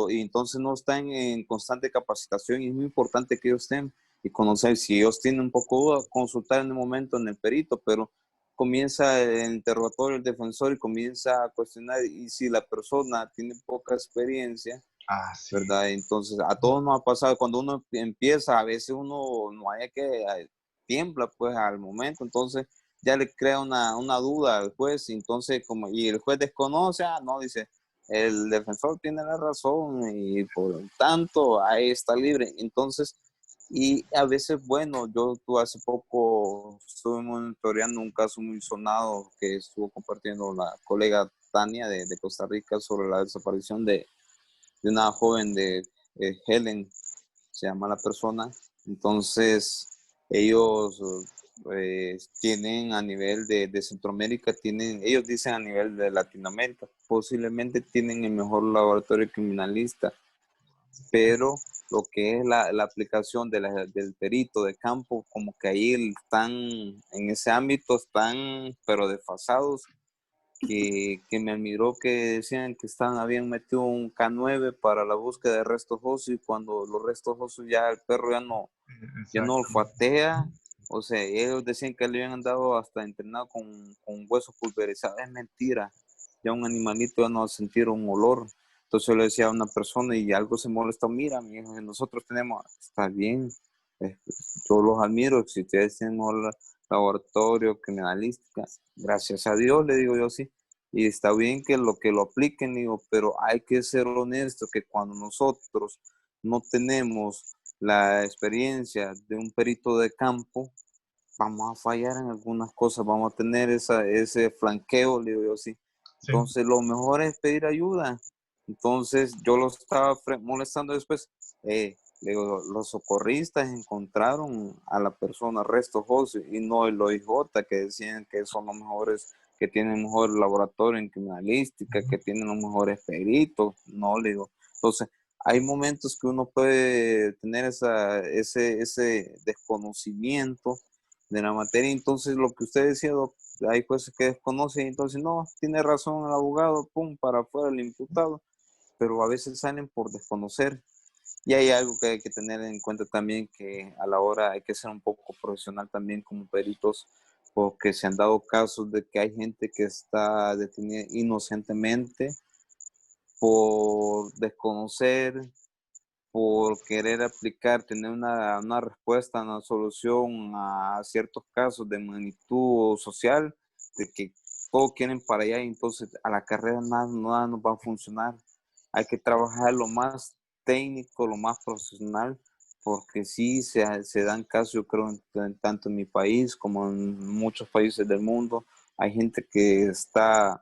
y entonces no están en constante capacitación, y es muy importante que ellos estén y conocer. Si ellos tienen un poco de duda, consultar en el momento en el perito, pero comienza el interrogatorio del defensor y comienza a cuestionar, y si la persona tiene poca experiencia, Así. ¿verdad? Entonces a todos nos ha pasado, cuando uno empieza, a veces uno no haya que tiembla pues al momento, entonces ya le crea una duda al juez, entonces y el juez desconoce, no, dice, el defensor tiene la razón y por lo tanto ahí está libre. Entonces, y a veces, bueno, tú hace poco estuve monitoreando un caso muy sonado que estuvo compartiendo la colega Tania de Costa Rica sobre la desaparición de una joven de Helen, se llama la persona. Entonces, ellos tienen a nivel de Centroamérica, ellos dicen a nivel de Latinoamérica, posiblemente tienen el mejor laboratorio criminalista, pero lo que es la aplicación del perito de campo, como que ahí están, en ese ámbito están, pero desfasados, que me admiró que decían que habían metido un K9 para la búsqueda de restos óseos, y cuando los restos óseos ya el perro ya no olfatea. O sea, ellos decían que le habían dado hasta entrenado con huesos pulverizados. Es mentira. Ya un animalito ya no va a sentir un olor. Entonces yo le decía a una persona y algo se molestó, mira, mi hijo, nosotros tenemos, está bien, yo los admiro, si ustedes tienen un laboratorio criminalística, gracias a Dios, le digo yo sí, y está bien que lo apliquen, digo, pero hay que ser honestos que cuando nosotros no tenemos la experiencia de un perito de campo, vamos a fallar en algunas cosas, vamos a tener ese flanqueo, le digo yo sí. Entonces, lo mejor es pedir ayuda. Entonces, yo lo estaba molestando después. Le digo, los socorristas encontraron a la persona Resto José y no el OIJ, que decían que son los mejores, que tienen mejor laboratorio en criminalística, que tienen los mejores peritos. No, le digo. Entonces, hay momentos que uno puede tener ese desconocimiento de la materia. Entonces, lo que usted decía, hay jueces que desconocen, entonces no, tiene razón el abogado, pum, para afuera el imputado, pero a veces salen por desconocer. Y hay algo que hay que tener en cuenta también, que a la hora hay que ser un poco profesional también como peritos, porque se han dado casos de que hay gente que está detenida inocentemente por desconocer, por querer aplicar, tener una respuesta, una solución a ciertos casos de magnitud social, de que todos quieren para allá y entonces a la carrera nada nos va a funcionar. Hay que trabajar lo más técnico, lo más profesional, porque sí se dan casos, yo creo, tanto en mi país como en muchos países del mundo. Hay gente que está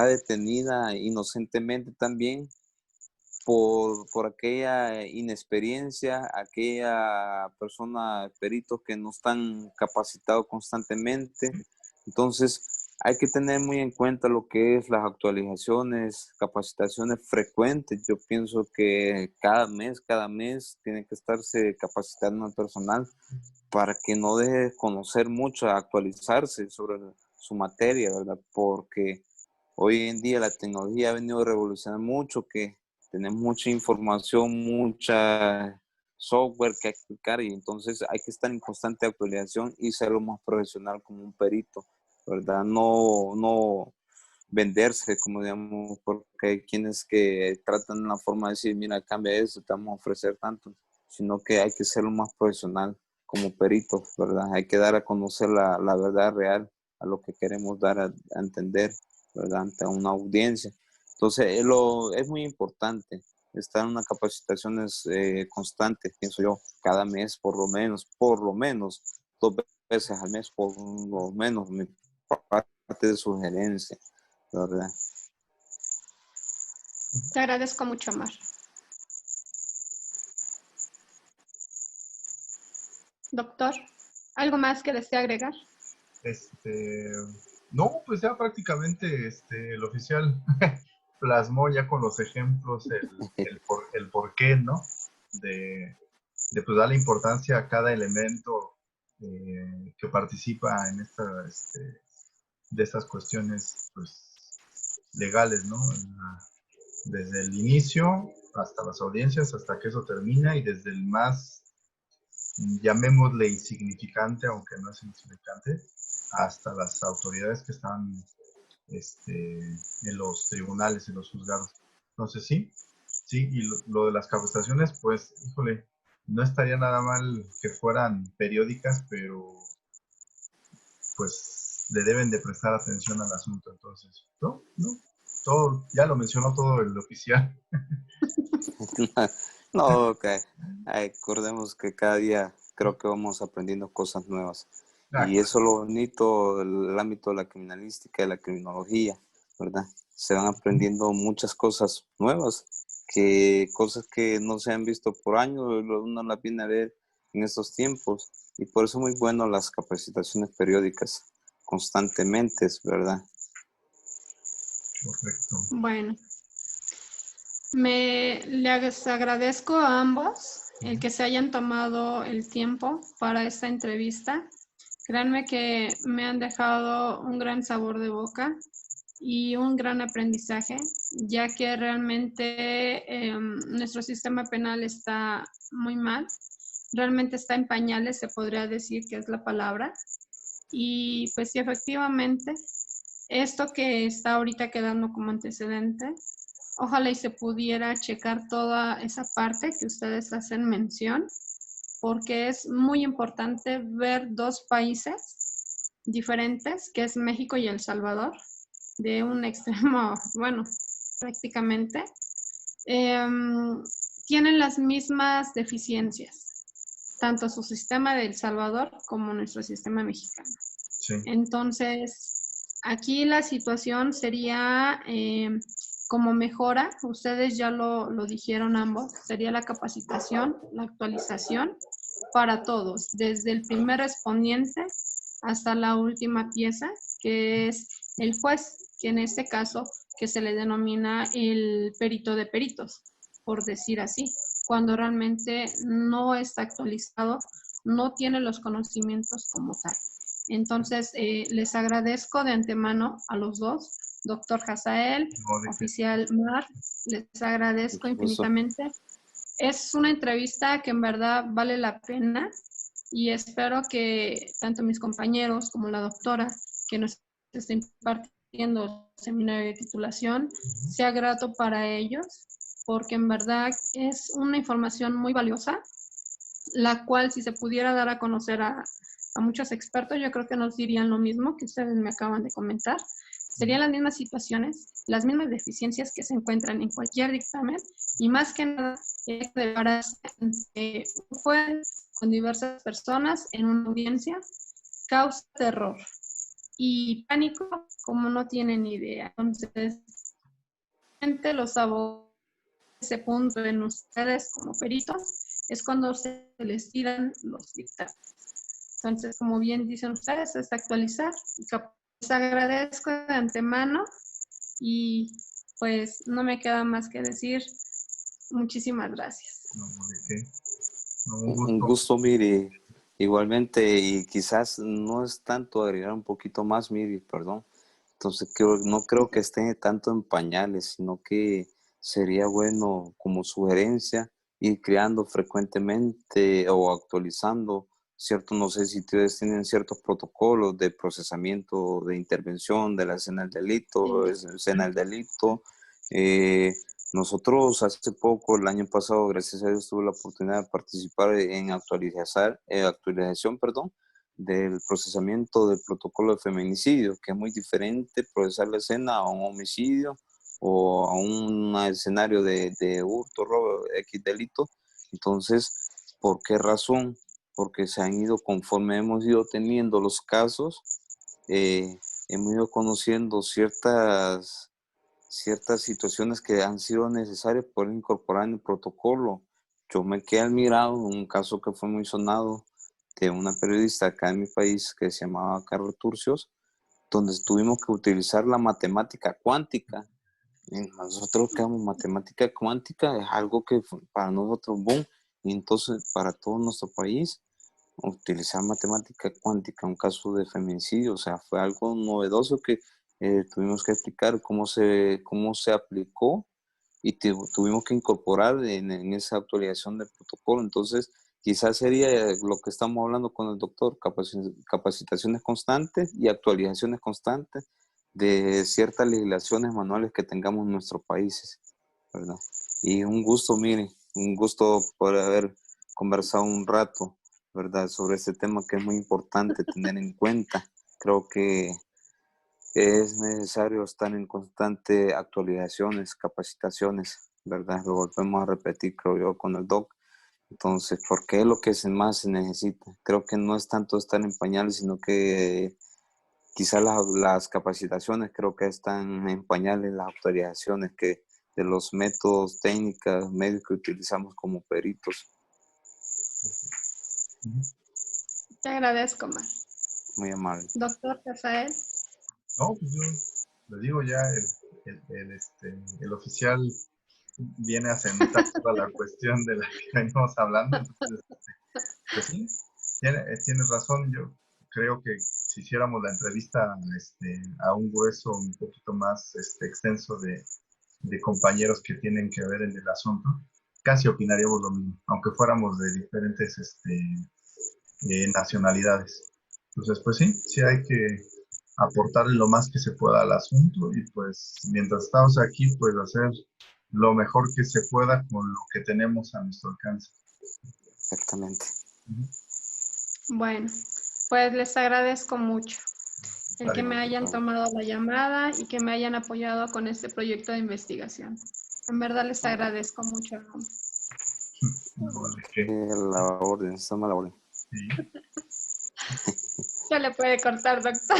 detenida inocentemente también por aquella inexperiencia, aquella persona, peritos que no están capacitados constantemente. Entonces, hay que tener muy en cuenta lo que es las actualizaciones, capacitaciones frecuentes. Yo pienso que cada mes tiene que estarse capacitando al personal para que no deje de conocer mucho, actualizarse sobre su materia, ¿verdad? Porque hoy en día la tecnología ha venido a revolucionar mucho, que tenemos mucha información, mucha software que aplicar y entonces hay que estar en constante actualización y ser lo más profesional como un perito, ¿verdad? No venderse, como digamos, porque hay quienes que tratan de una forma de decir, mira, cambia eso, te vamos a ofrecer tanto, sino que hay que ser lo más profesional como perito, ¿verdad? Hay que dar a conocer la verdad real a lo que queremos dar a entender, ¿verdad? Ante una audiencia. Entonces, es muy importante estar en una capacitaciones constantes, pienso yo, cada mes por lo menos 2 veces al mes, por lo menos mi parte de sugerencia, ¿verdad? Te agradezco mucho, Mar. Doctor, ¿algo más que desee agregar? No, pues ya prácticamente el oficial plasmó ya con los ejemplos el por qué, ¿no? De pues darle importancia a cada elemento que participa en de estas cuestiones pues legales, ¿no? Desde el inicio hasta las audiencias, hasta que eso termina y desde el más, llamémosle insignificante, aunque no es insignificante, hasta las autoridades que están en los tribunales, en los juzgados. Entonces sí, y lo de las capacitaciones, pues, híjole, no estaría nada mal que fueran periódicas, pero pues le deben de prestar atención al asunto. Entonces, no, todo, ya lo mencionó todo el oficial. No, okay. Recordemos que cada día creo que vamos aprendiendo cosas nuevas. Y Claro. eso es lo bonito del ámbito de la criminalística, de la criminología, ¿verdad? Se van aprendiendo muchas cosas nuevas, cosas que no se han visto por años, uno las viene a ver en estos tiempos. Y por eso es muy bueno las capacitaciones periódicas constantemente, ¿verdad? Correcto. Bueno, les agradezco a ambos el que se hayan tomado el tiempo para esta entrevista. Créanme que me han dejado un gran sabor de boca y un gran aprendizaje, ya que realmente nuestro sistema penal está muy mal. Realmente está en pañales, se podría decir que es la palabra. Y pues sí, efectivamente, esto que está ahorita quedando como antecedente, ojalá y se pudiera checar toda esa parte que ustedes hacen mención, porque es muy importante ver dos países diferentes, que es México y El Salvador, de un extremo, bueno, prácticamente, tienen las mismas deficiencias, tanto su sistema de El Salvador como nuestro sistema mexicano. Sí. Entonces, aquí la situación sería como mejora, ustedes ya lo dijeron ambos, sería la capacitación, la actualización para todos, desde el primer respondiente hasta la última pieza, que es el juez, que en este caso que se le denomina el perito de peritos, por decir así, cuando realmente no está actualizado, no tiene los conocimientos como tal. Entonces, les agradezco de antemano a los dos, doctor Hazael, oficial Mar, les agradezco infinitamente. Es una entrevista que en verdad vale la pena y espero que tanto mis compañeros como la doctora que nos está impartiendo el seminario de titulación sea grato para ellos, porque en verdad es una información muy valiosa, la cual si se pudiera dar a conocer a muchos expertos, yo creo que nos dirían lo mismo que ustedes me acaban de comentar. Serían las mismas situaciones, las mismas deficiencias que se encuentran en cualquier dictamen y más que nada es de pararse ante un juez con diversas personas en una audiencia, causa terror y pánico como no tienen idea. Entonces, los abogados, ese punto en ustedes como peritos, es cuando se les tiran los dictámenes. Entonces, como bien dicen ustedes, es actualizar. Les agradezco de antemano y pues no me queda más que decir muchísimas gracias. No, ¿de qué? No, Un gusto, Miri. Igualmente, y quizás no es tanto agregar un poquito más, Miri, perdón. Entonces, no creo que esté tanto en pañales, sino que sería bueno como sugerencia ir creando frecuentemente o actualizando, ¿cierto? No sé si ustedes tienen ciertos protocolos de procesamiento, de intervención de la escena del delito, escena del delito. Nosotros hace poco, el año pasado, gracias a Dios, tuve la oportunidad de participar en actualización, perdón, del procesamiento del protocolo de feminicidio, que es muy diferente procesar la escena a un homicidio o a un escenario de hurto, robo, X delito. Entonces, ¿por qué razón? Porque se han ido, conforme hemos ido teniendo los casos, hemos ido conociendo ciertas situaciones que han sido necesarias por incorporar en el protocolo. Yo me quedé admirado en un caso que fue muy sonado de una periodista acá en mi país que se llamaba Carol Turcios, donde tuvimos que utilizar la matemática cuántica. Y nosotros que damos matemática cuántica es algo que para nosotros, boom, y entonces para todo nuestro país, utilizar matemática cuántica en un caso de feminicidio, o sea, fue algo novedoso que tuvimos que explicar cómo se aplicó y tuvimos que incorporar en esa actualización del protocolo. Entonces, quizás sería lo que estamos hablando con el doctor, capacitaciones constantes y actualizaciones constantes de ciertas legislaciones manuales que tengamos en nuestros países, ¿verdad? Y un gusto, mire, un gusto por haber conversado un rato, ¿verdad? Sobre este tema que es muy importante tener en cuenta. Creo que es necesario estar en constante actualizaciones, capacitaciones, ¿verdad? Lo volvemos a repetir, creo yo, con el doc. Entonces, ¿por qué es lo que más se necesita? Creo que no es tanto estar en pañales, sino que quizás las capacitaciones creo que están en pañales, las actualizaciones que de los métodos, técnicas, medios que utilizamos como peritos. Te agradezco, Mar. Muy amable. Doctor Rafael. No, pues yo le digo ya, el oficial viene a sentar toda la cuestión de la que venimos hablando. Entonces, pues sí, tienes razón. Yo creo que si hiciéramos la entrevista a un grueso un poquito más extenso de compañeros que tienen que ver en el asunto, casi opinaríamos lo mismo, aunque fuéramos de diferentes nacionalidades. Entonces, pues sí hay que aportarle lo más que se pueda al asunto y pues mientras estamos aquí, pues hacer lo mejor que se pueda con lo que tenemos a nuestro alcance. Exactamente. Bueno, pues les agradezco mucho el que me hayan tomado la llamada y que me hayan apoyado con este proyecto de investigación. En verdad les agradezco mucho. No, ¿de qué? La orden, estamos a la orden. Sí. Ya le puede cortar, doctor.